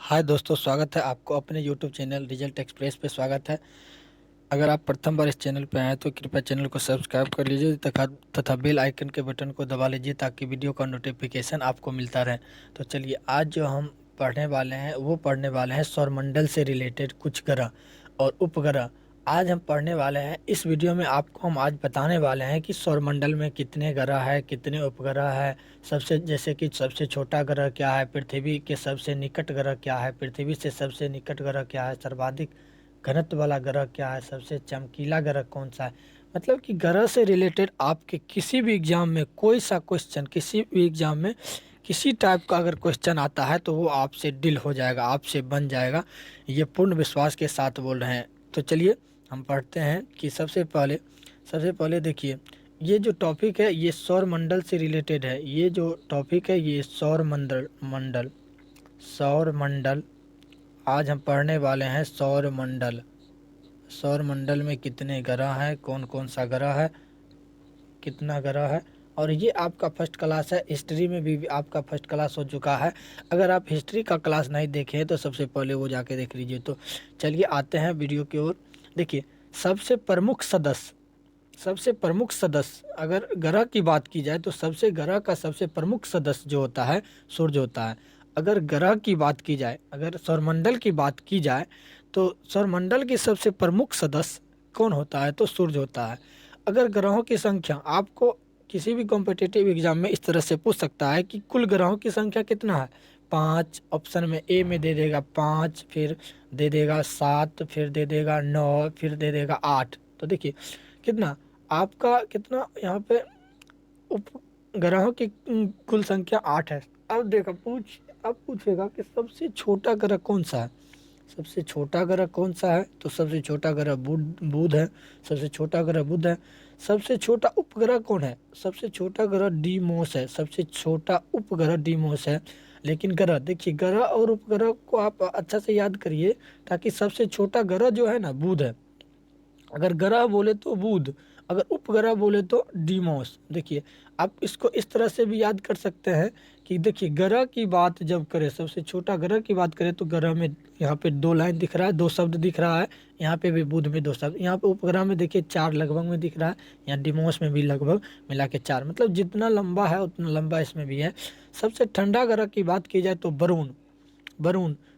हाय दोस्तों, स्वागत है आपको अपने YouTube चैनल रिजल्ट एक्सप्रेस पे स्वागत है। अगर आप प्रथम बार इस चैनल पे आए तो कृपया चैनल को सब्सक्राइब कर लीजिए तथा बेल आइकन के बटन को दबा लीजिए ताकि वीडियो का नोटिफिकेशन आपको मिलता रहे। तो चलिए, आज जो हम पढ़ने वाले हैं वो पढ़ने वाले हैं सौरमंडल से रिलेटेड कुछ ग्रह और उपग्रह। आज हम पढ़ने वाले हैं इस वीडियो में, आपको हम आज बताने वाले हैं कि सौरमंडल में कितने ग्रह है, कितने उपग्रह है। सबसे जैसे कि सबसे छोटा ग्रह क्या है, पृथ्वी के सबसे निकट ग्रह क्या है, पृथ्वी से सबसे निकट ग्रह क्या है, सर्वाधिक घनत्व वाला ग्रह क्या है, सबसे चमकीला ग्रह कौन सा है। मतलब कि ग्रह से रिलेटेड आपके किसी भी एग्जाम में कोई सा क्वेश्चन, किसी भी एग्जाम में किसी टाइप का अगर क्वेश्चन आता है तो वो आपसे डील हो जाएगा, आपसे बन जाएगा। ये पूर्ण विश्वास के साथ बोल रहे हैं। तो चलिए हम पढ़ते हैं कि सबसे पहले देखिए, ये जो टॉपिक है ये सौर मंडल से रिलेटेड है। ये जो टॉपिक है ये सौर मंडल। आज हम पढ़ने वाले हैं सौर मंडल। सौर मंडल में कितने ग्रह हैं, कौन कौन सा ग्रह है, कितना ग्रह है। और ये आपका फर्स्ट क्लास है। हिस्ट्री में भी आपका फर्स्ट क्लास हो चुका है। अगर आप हिस्ट्री का क्लास नहीं देखे तो सबसे पहले वो जाके देख लीजिए। तो चलिए आते हैं वीडियो की ओर। देखिए, सबसे प्रमुख सदस्य सबसे प्रमुख सदस्य अगर ग्रह की बात की जाए तो सबसे ग्रह का सबसे प्रमुख सदस्य जो होता है सूर्य होता है। अगर ग्रह की बात की जाए, अगर सौरमंडल की बात की जाए तो सौरमंडल के सबसे प्रमुख सदस्य कौन होता है तो सूर्य होता है। अगर ग्रहों की संख्या आपको किसी भी कॉम्पिटिटिव एग्जाम में इस तरह से पूछ सकता है कि कुल ग्रहों की संख्या कितना है, 5। ऑप्शन में ए में दे देगा 5, फिर दे देगा 7, फिर दे देगा 9, फिर दे देगा 8। तो देखिए कितना आपका कितना यहाँ पे उपग्रहों की कुल संख्या 8 है। अब पूछेगा कि सबसे छोटा ग्रह कौन सा है। सबसे छोटा ग्रह कौन सा है तो सबसे छोटा ग्रह बुध है। सबसे छोटा ग्रह बुध है। सबसे छोटा उपग्रह कौन है, सबसे छोटा ग्रह डीमोस है। सबसे छोटा उपग्रह डीमोस है। लेकिन ग्रह देखिए, ग्रह और उपग्रह को आप अच्छा से याद करिए ताकि सबसे छोटा ग्रह जो है ना बुध है। अगर ग्रह बोले तो बुध, अगर उपग्रह बोले तो डीमोस। देखिए, आप इसको इस तरह से भी याद कर सकते हैं कि देखिए, ग्रह की बात जब करें, सबसे छोटा ग्रह की बात करें तो ग्रह में यहाँ पे 2 लाइन दिख रहा है, 2 शब्द दिख रहा है। यहाँ पे भी बुध में 2 शब्द, यहाँ पे उपग्रह में देखिए 4 लगभग में दिख रहा है। यहाँ डिमोस में भी लगभग मिला के 4, मतलब जितना लंबा है उतना लंबा इसमें भी है। सबसे ठंडा ग्रह की बात की जाए तो वरुण।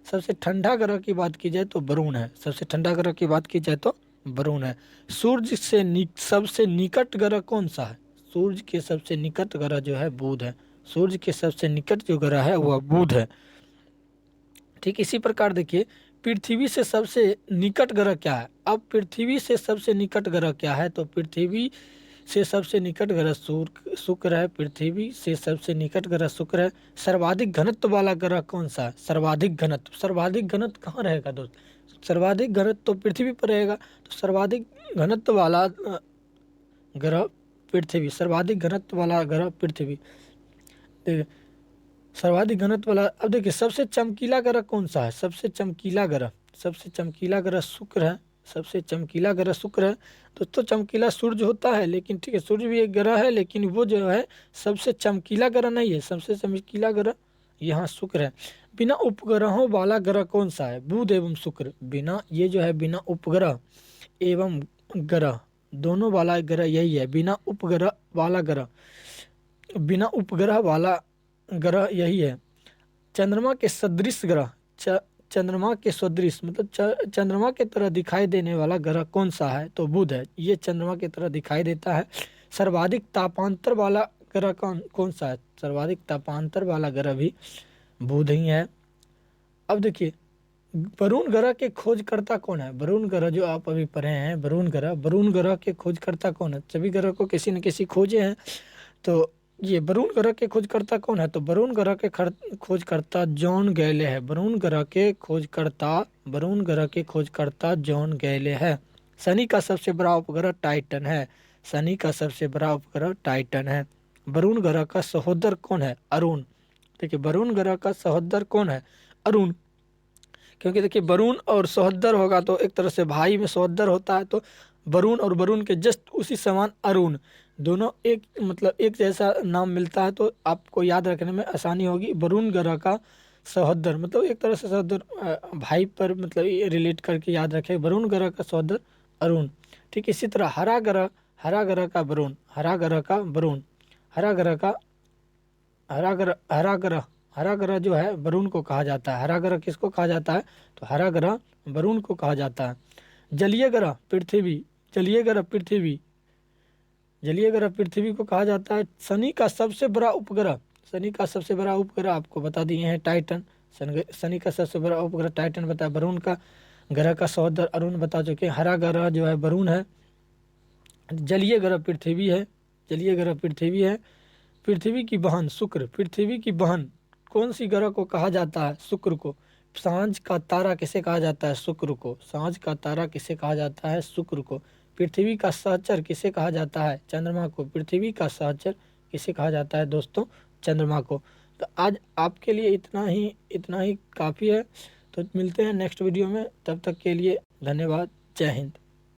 सबसे ठंडा ग्रह की बात की जाए तो वरुण है। सबसे ठंडा ग्रह की बात की जाए तो वरुण है। सूर्य से सबसे निकट ग्रह कौन सा है, सूर्य के सबसे निकट ग्रह जो है बुध है। सूर्य के सबसे निकट जो ग्रह है वह बुध है। ठीक इसी प्रकार देखिए, पृथ्वी से सबसे निकट ग्रह क्या है। अब पृथ्वी से सबसे निकट ग्रह क्या है तो पृथ्वी से सबसे निकट ग्रह शुक्र है। पृथ्वी से सबसे निकट ग्रह शुक्र है। सर्वाधिक घनत्व वाला ग्रह कौन सा है, सर्वाधिक घनत्व कहाँ रहेगा दोस्त, सर्वाधिक घनत्व तो पृथ्वी पर रहेगा। तो सर्वाधिक घनत्व वाला ग्रह पृथ्वी, सर्वाधिक घनत्व वाला ग्रह पृथ्वी। देखिए, सर्वाधिक घनत्व वाला। अब देखिए, सबसे चमकीला ग्रह कौन सा है, सबसे चमकीला ग्रह शुक्र है। सबसे चमकीला ग्रह शुक्र है। दोस्तों, चमकीला सूर्य होता है, लेकिन ठीक है, सूर्य भी एक ग्रह है, लेकिन वो जो है सबसे चमकीला ग्रह नहीं है। सबसे चमकीला ग्रह यहाँ शुक्र है। बिना उपग्रहों वाला ग्रह कौन सा है, बुध एवं शुक्र। बिना, ये जो है बिना उपग्रह एवं ग्रह दोनों वाला ग्रह यही है, बिना उपग्रह वाला ग्रह यही है। चंद्रमा के सदृश ग्रह, चंद्रमा के सदृश मतलब चंद्रमा के तरह दिखाई देने वाला ग्रह कौन सा है तो बुध है। ये चंद्रमा की तरह दिखाई देता है। सर्वाधिक तापांतर वाला ग्रह कौन कौन सा है, सर्वाधिक तापांतर वाला ग्रह भी बुध ही है। अब देखिए, वरुण ग्रह के खोजकर्ता कौन है, वरुण ग्रह जो आप अभी पढ़े हैं, वरुण ग्रह के खोजकर्ता कौन है। सभी ग्रह को किसी न किसी खोजे हैं। तो ये वरुण ग्रह के खोजकर्ता कौन है तो वरुण ग्रह के खोजकर्ता जॉन गैले है। वरुण ग्रह के खोजकर्ता जॉन गैले है। शनि का सबसे बड़ा उपग्रह टाइटन है। शनि का सबसे बड़ा उपग्रह टाइटन है। वरुण ग्रह का सहोदर कौन है, अरुण। देखिए, वरुण ग्रह का सहोदर कौन है, अरुण। क्योंकि देखिए, वरुण और सहोदर होगा तो एक तरह से भाई में सहोदर होता है। तो वरुण और वरुण के जस्ट उसी समान अरुण, दोनों एक मतलब एक जैसा नाम मिलता है तो आपको याद रखने में आसानी होगी। वरुण ग्रह का सहोदर, मतलब एक तरह से सहोदर भाई पर मतलब ये रिलेट करके याद रखें। वरुण ग्रह का सहोदर अरुण। ठीक, इसी तरह हरा ग्रह का वरुण, हरा ग्रह का वरुण, हरा ग्रह का हरा ग्रह जो है वरुण को कहा जाता है। हरा ग्रह किसको कहा जाता है? तो हरा ग्रह वरुण को कहा जाता है। जलीय ग्रह पृथ्वी, जलीय ग्रह पृथ्वी, जलीय ग्रह पृथ्वी को कहा जाता है। शनि का सबसे बड़ा उपग्रह, शनि का सबसे बड़ा उपग्रह आपको बता दिए हैं टाइटन। शनि का सबसे बड़ा उपग्रह टाइटन बताया। वरुण का ग्रह का सहोदर अरुण बता चुके हैं। हरा ग्रह जो है वरुण है। जलीय ग्रह पृथ्वी है, जलीय ग्रह पृथ्वी है। पृथ्वी की बहन शुक्र, पृथ्वी की बहन कौन सी ग्रह को कहा जाता है? शुक्र को। सांझ का तारा किसे कहा जाता है? शुक्र को। सांझ का तारा किसे कहा जाता है? शुक्र को। पृथ्वी का सहचर किसे कहा जाता है? चंद्रमा को। पृथ्वी का सहचर किसे कहा जाता है दोस्तों? चंद्रमा को। तो आज आपके लिए इतना ही काफ़ी है। तो मिलते हैं नेक्स्ट वीडियो में, तब तक के लिए धन्यवाद। जय हिंद।